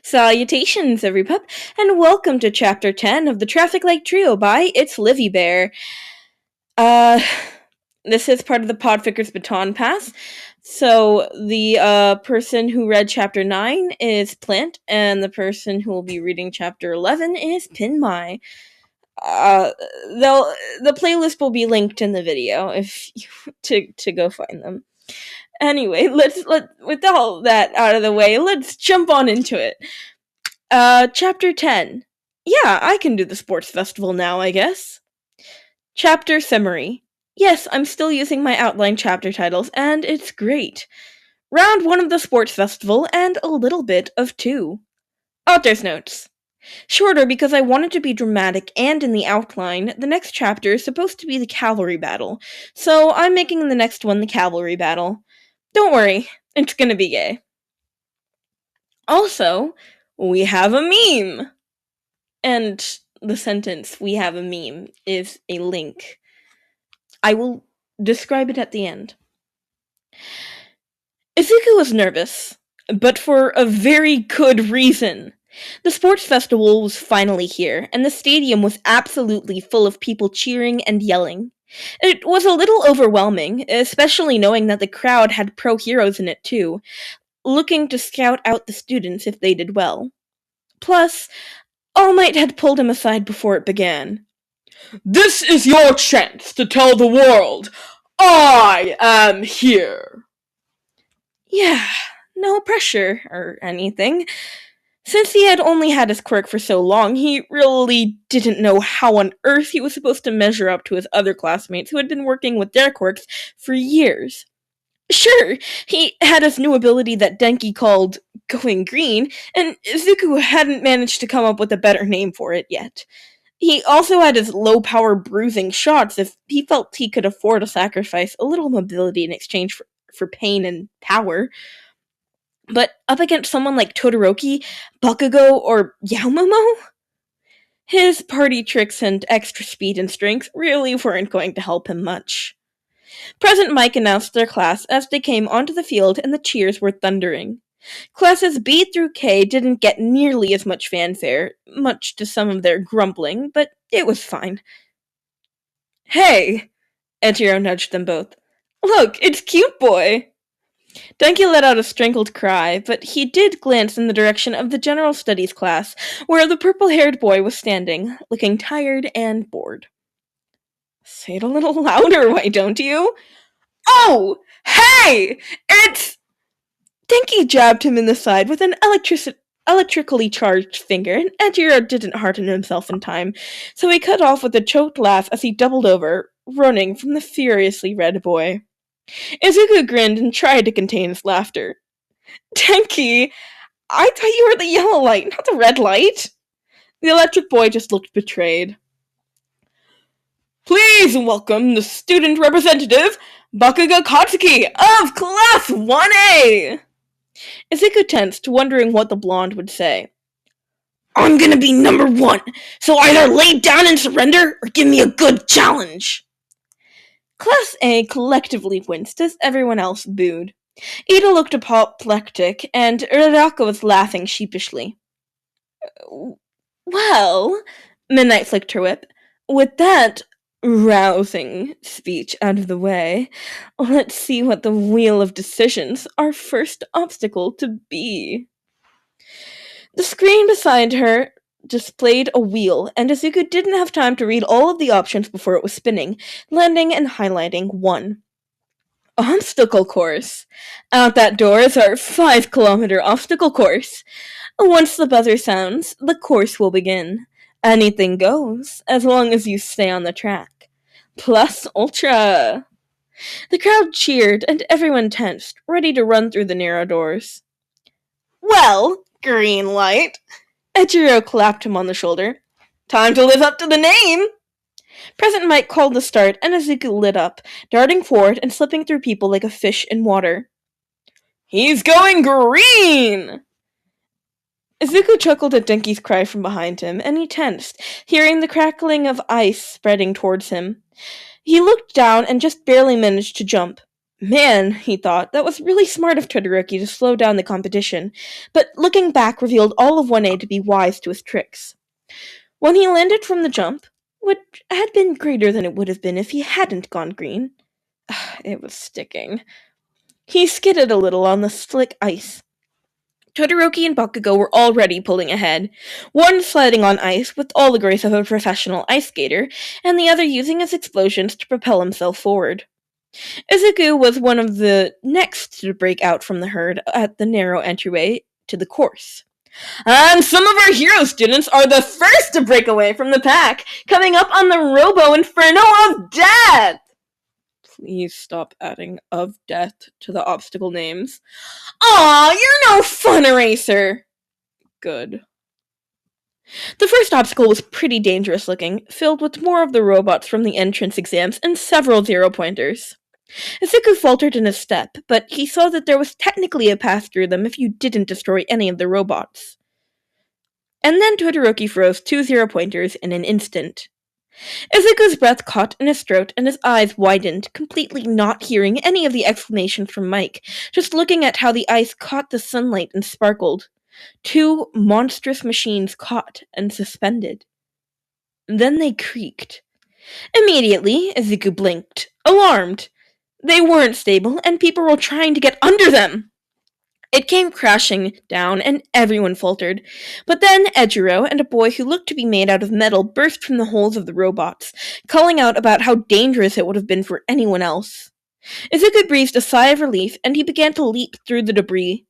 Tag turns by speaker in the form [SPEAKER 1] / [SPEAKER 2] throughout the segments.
[SPEAKER 1] Salutations, everypup, and welcome to Chapter 10 of the Traffic Light Trio by Itslivybear. This is part of the Podficker's Baton Pass. So, the person who read Chapter 9 is Plant, and the person who will be reading Chapter 11 is Pinmai. The playlist will be linked in the video if you to go find them. Anyway, with all that out of the way, let's jump on into it. Chapter 10. Yeah, I can do the sports festival now, I guess. Chapter summary. Yes, I'm still using my outline chapter titles, and it's great. Round 1 of the sports festival, and a little bit of 2. Author's notes. Shorter because I wanted to be dramatic, and in the outline, the next chapter is supposed to be the cavalry battle, so I'm making the next one the cavalry battle. Don't worry, it's gonna be gay. Also, we have a meme! And the sentence, we have a meme, is a link. I will describe it at the end. Izuku was nervous, but for a very good reason. The sports festival was finally here, and the stadium was absolutely full of people cheering and yelling. It was a little overwhelming, especially knowing that the crowd had pro heroes in it too, looking to scout out the students if they did well. Plus, All Might had pulled him aside before it began.
[SPEAKER 2] This is your chance to tell the world, I am here.
[SPEAKER 1] Yeah, no pressure or anything. Since he had only had his quirk for so long, he really didn't know how on earth he was supposed to measure up to his other classmates who had been working with their quirks for years. Sure, he had his new ability that Denki called going green, and Izuku hadn't managed to come up with a better name for it yet. He also had his low-power bruising shots if he felt he could afford to sacrifice a little mobility in exchange for pain and power. But up against someone like Todoroki, Bakugo, or Yaomomo? His party tricks and extra speed and strength really weren't going to help him much. President Mike announced their class as they came onto the field and the cheers were thundering. Classes B through K didn't get nearly as much fanfare, much to some of their grumbling, but it was fine. Hey! Ejiro nudged them both. Look, it's Cute Boy! Denki let out a strangled cry, but he did glance in the direction of the general studies class, where the purple-haired boy was standing, looking tired and bored. Say it a little louder, why don't you? Oh! Hey! It's... Denki jabbed him in the side with an electrically charged finger, and Ejiro didn't hearten himself in time, so he cut off with a choked laugh as he doubled over, running from the furiously red boy. Izuku grinned and tried to contain his laughter. Denki, I thought you were the yellow light, not the red light. The electric boy just looked betrayed. Please welcome the student representative, Bakugo Katsuki of Class 1A! Izuku tensed, wondering what the blonde would say. I'm gonna be number 1, so either lay down and surrender, or give me a good challenge! Class A collectively winced as everyone else booed. Ida looked apoplectic, and Uraraka was laughing sheepishly. Well, Midnight flicked her whip, with that rousing speech out of the way, let's see what the Wheel of Decisions, our first obstacle to be. The screen beside her displayed a wheel, and Izuku didn't have time to read all of the options before it was spinning, landing and highlighting 1. Obstacle course. Out that door is our 5-kilometer obstacle course. Once the buzzer sounds, the course will begin. Anything goes, as long as you stay on the track. Plus Ultra! The crowd cheered, and everyone tensed, ready to run through the narrow doors. Well, green light! Ejiro clapped him on the shoulder. Time to live up to the name! President Mike called the start, and Izuku lit up, darting forward and slipping through people like a fish in water. He's going green! Izuku chuckled at Denki's cry from behind him, and he tensed, hearing the crackling of ice spreading towards him. He looked down and just barely managed to jump. Man, he thought, that was really smart of Todoroki to slow down the competition, but looking back revealed all of 1A to be wise to his tricks. When he landed from the jump, which had been greater than it would have been if he hadn't gone green, it was sticking. He skidded a little on the slick ice. Todoroki and Bakugo were already pulling ahead, one sliding on ice with all the grace of a professional ice skater, and the other using his explosions to propel himself forward. Izuku was one of the next to break out from the herd at the narrow entryway to the course.
[SPEAKER 2] And some of our hero students are the first to break away from the pack, coming up on the Robo Inferno of Death!
[SPEAKER 1] Please stop adding of death to the obstacle names.
[SPEAKER 2] Aw, you're no fun eraser!
[SPEAKER 1] Good. The first obstacle was pretty dangerous looking, filled with more of the robots from the entrance exams and several zero-pointers. Izuku faltered in his step, but he saw that there was technically a path through them if you didn't destroy any of the robots. And then Todoroki froze 2 zero-pointers in an instant. Izuku's breath caught in his throat and his eyes widened, completely not hearing any of the explanations from Mike, just looking at how the ice caught the sunlight and sparkled. 2 monstrous machines caught and suspended. Then they creaked. Immediately, Izuku blinked, alarmed. They weren't stable, and people were trying to get under them. It came crashing down, and everyone faltered. But then Ejiro and a boy who looked to be made out of metal burst from the holes of the robots, calling out about how dangerous it would have been for anyone else. Izuku breathed a sigh of relief, and he began to leap through the debris.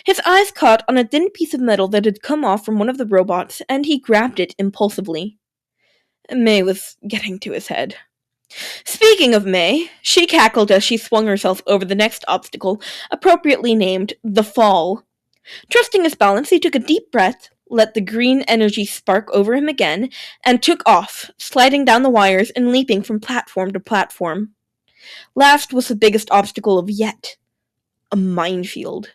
[SPEAKER 1] His eyes caught on a thin piece of metal that had come off from one of the robots, and he grabbed it impulsively. May was getting to his head. Speaking of May, she cackled as she swung herself over the next obstacle, appropriately named the Fall. Trusting his balance, he took a deep breath, let the green energy spark over him again, and took off, sliding down the wires and leaping from platform to platform. Last was the biggest obstacle of yet. A minefield.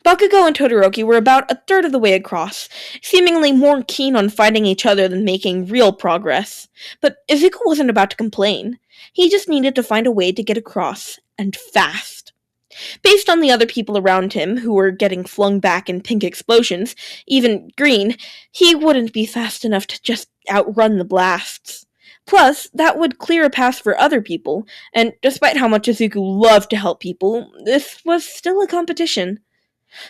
[SPEAKER 1] Bakugo and Todoroki were about a third of the way across, seemingly more keen on fighting each other than making real progress. But Izuku wasn't about to complain. He just needed to find a way to get across, and fast. Based on the other people around him, who were getting flung back in pink explosions, even green, he wouldn't be fast enough to just outrun the blasts. Plus, that would clear a path for other people, and despite how much Izuku loved to help people, this was still a competition.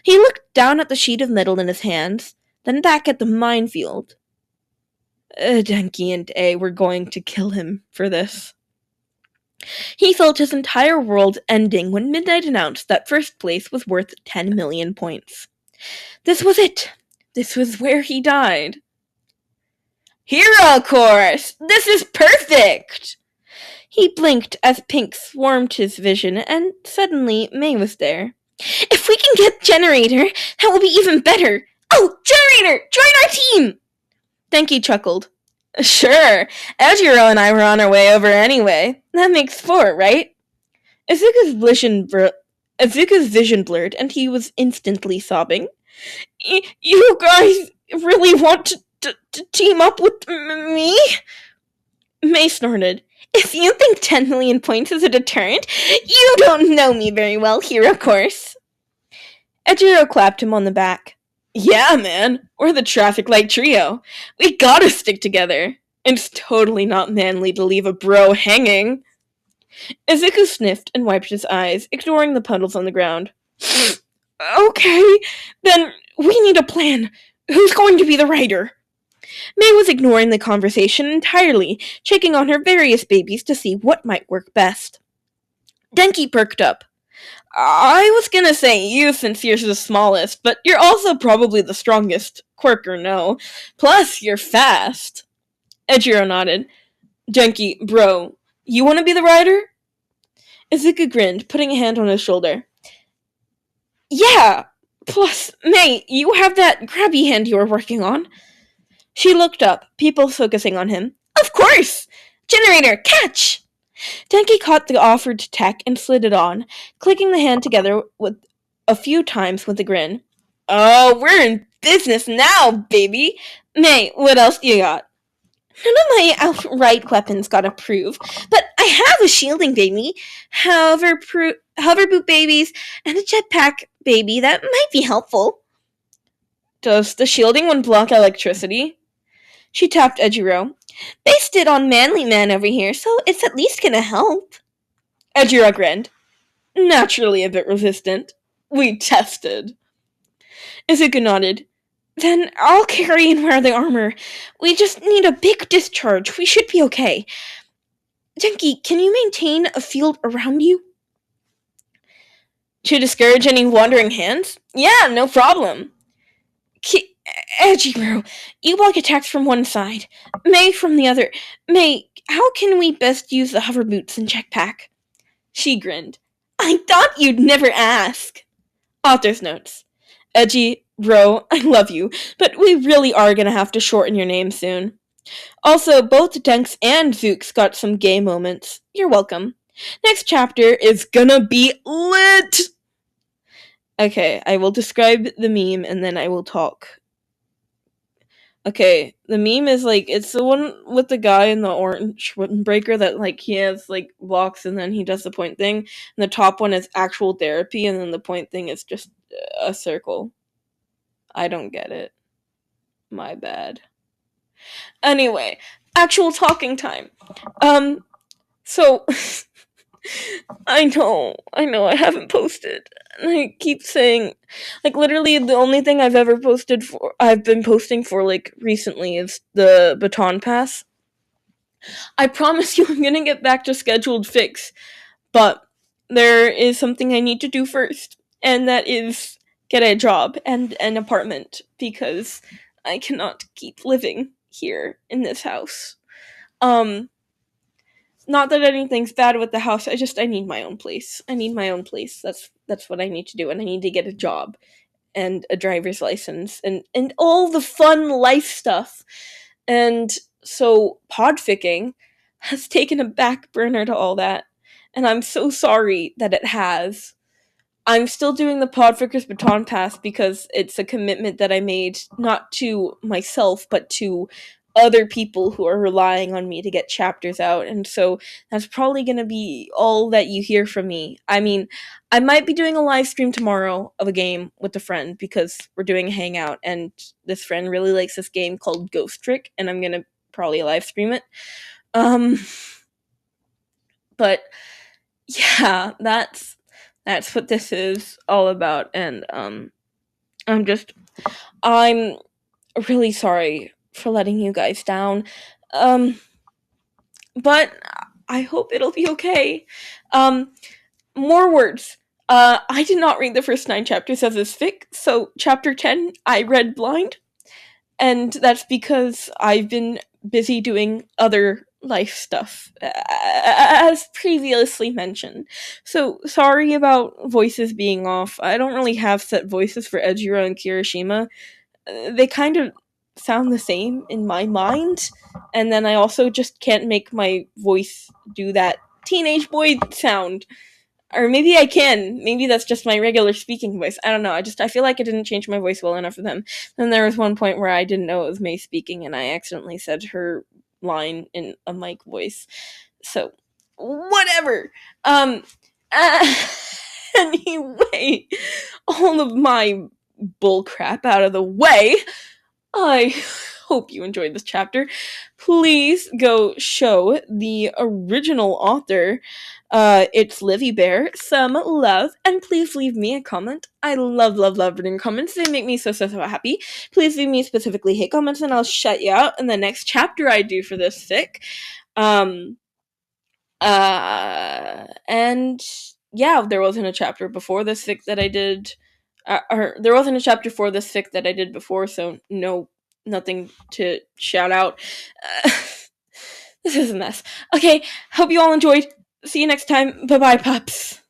[SPEAKER 1] He looked down at the sheet of metal in his hands, then back at the minefield. Denki and A were going to kill him for this. He felt his entire world ending when Midnight announced that first place was worth 10 million points. This was it. This was where he died.
[SPEAKER 2] Hero course! This is perfect!
[SPEAKER 1] He blinked as pink swarmed his vision, and suddenly May was there. If we can get Generator, that will be even better. Oh, Generator, join our team! Denki chuckled.
[SPEAKER 2] Sure, Ejiro and I were on our way over anyway. That makes 4, right?
[SPEAKER 1] Izuku's vision blurred, and he was instantly sobbing. You guys really want to team up with me? May snorted. If you think 10 million points is a deterrent, you don't know me very well, Hero Course. Ejiro clapped him on the back.
[SPEAKER 2] Yeah, man, we're the traffic light trio. We gotta stick together. It's totally not manly to leave a bro hanging.
[SPEAKER 1] Izuku sniffed and wiped his eyes, ignoring the puddles on the ground. Okay, then we need a plan. Who's going to be the rider? May was ignoring the conversation entirely, checking on her various babies to see what might work best. Denki perked up.
[SPEAKER 2] I was gonna say you since you're the smallest, but you're also probably the strongest, quirk or no. Plus, you're fast.
[SPEAKER 1] Ejiro nodded.
[SPEAKER 2] Denki, bro, you wanna be the rider?
[SPEAKER 1] Izuku grinned, putting a hand on his shoulder. Yeah! Plus, May, you have that grabby hand you were working on. She looked up, people focusing on him. Of course! Generator, catch! Denki caught the offered tech and slid it on, clicking the hand together with a few times with a grin.
[SPEAKER 2] Oh, we're in business now, baby!
[SPEAKER 1] May, what else do you got? None of my outright weapons got approved, but I have a shielding baby, hoverboot babies, and a jetpack baby that might be helpful.
[SPEAKER 2] Does the shielding one block electricity?
[SPEAKER 1] She tapped Ejiro. Based it on Manly Man over here, so it's at least gonna help.
[SPEAKER 2] Ejiro grinned. Naturally a bit resistant. We tested.
[SPEAKER 1] Izuku nodded. Then I'll carry and wear the armor. We just need a big discharge. We should be okay. Genki, can you maintain a field around you?
[SPEAKER 2] To discourage any wandering hands? Yeah, no problem.
[SPEAKER 1] Ejiro, you block attacks from one side, May from the other. May, how can we best use the hover boots and jetpack?
[SPEAKER 2] She grinned.
[SPEAKER 1] I thought you'd never ask.
[SPEAKER 2] Author's notes. Ejiro, I love you, but we really are gonna have to shorten your name soon. Also, both Denks and Zooks got some gay moments. You're welcome. Next chapter is gonna be lit! Okay, I will describe the meme and then I will talk. Okay, the meme is like, it's the one with the guy in the orange windbreaker that like he has like blocks and then he does the point thing. And the top one is actual therapy and then the point thing is just a circle. I don't get it. My bad. Anyway, actual talking time. So I know, I haven't posted. And I keep saying, like, literally the only thing I've been posting for, like, recently is the baton pass. I promise you I'm gonna get back to scheduled fics, but there is something I need to do first, and that is get a job and an apartment, because I cannot keep living here in this house. Not that anything's bad with the house, I need my own place. That's what I need to do, and I need to get a job and a driver's license and all the fun life stuff. And so podficking has taken a back burner to all that, and I'm so sorry that it has. I'm still doing the Podfickers Baton Pass because it's a commitment that I made not to myself but to other people who are relying on me to get chapters out, and so that's probably going to be all that you hear from me. I mean, I might be doing a live stream tomorrow of a game with a friend because we're doing a hangout, and this friend really likes this game called Ghost Trick, and I'm going to probably live stream it. But yeah, that's what this is all about, and I'm really sorry for letting you guys down. But I hope it'll be okay. More words. I did not read the first 9 chapters of this fic, so chapter 10 I read blind, and that's because I've been busy doing other life stuff, as previously mentioned. So sorry about voices being off. I don't really have set voices for Ejiro and Kirishima. They kind of sound the same in my mind, and then I also just can't make my voice do that teenage boy sound. Or maybe I can. Maybe that's just my regular speaking voice. I don't know. I feel like I didn't change my voice well enough for them. Then there was one point where I didn't know it was May speaking, and I accidentally said her line in a mic voice. So, whatever. Anyway, all of my bullcrap out of the way. I hope you enjoyed this chapter. Please go show the original author, Itslivybear, some love, and please leave me a comment. I love reading comments. They make me so happy. Please leave me specifically hate comments, and I'll shut you out in the next chapter I do for this fic. And yeah, there wasn't a chapter before this fic that I did. Or there wasn't a chapter for this fic that I did before, so nothing to shout out. This is a mess. Okay, hope you all enjoyed. See you next time. Bye-bye, pups.